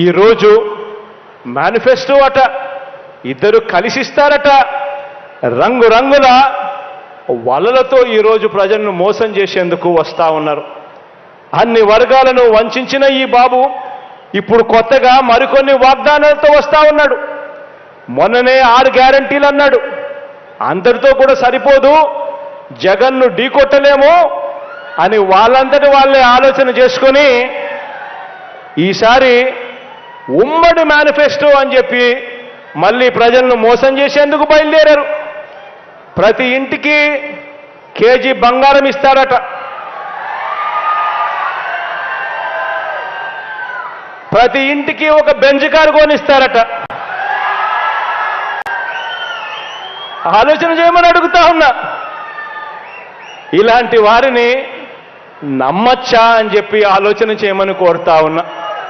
ఈరోజు మేనిఫెస్టో అట, ఇద్దరు కలిసిస్తారట, రంగురంగుల వలలతో ఈరోజు ప్రజలను మోసం చేసేందుకు వస్తూ ఉన్నారు. అన్ని వర్గాలను వంచిన ఈ బాబు ఇప్పుడు కొత్తగా మరికొన్ని వాగ్దానాలతో వస్తూ ఉన్నాడు. మొన్ననే 6 గ్యారంటీలు అన్నాడు. అందరితో కూడా సరిపోదు, జగన్ను ఢీకొట్టలేము అని వాళ్ళంతటి వాళ్ళే ఆలోచన చేసుకొని ఈసారి ఉమ్మడి మేనిఫెస్టో అని చెప్పి మళ్ళీ ప్రజలను మోసం చేసేందుకు బయలుదేరారు. ప్రతి ఇంటికి కేజీ బంగారం ఇస్తారట, ప్రతి ఇంటికి ఒక బెంజ్ కారు కొనిస్తారట. ఆలోచన చేయమని అడుగుతా ఉన్నా. ఇలాంటి వారిని నమ్మచ్చా అని చెప్పి ఆలోచన చేయమని కోరుతా ఉన్నా.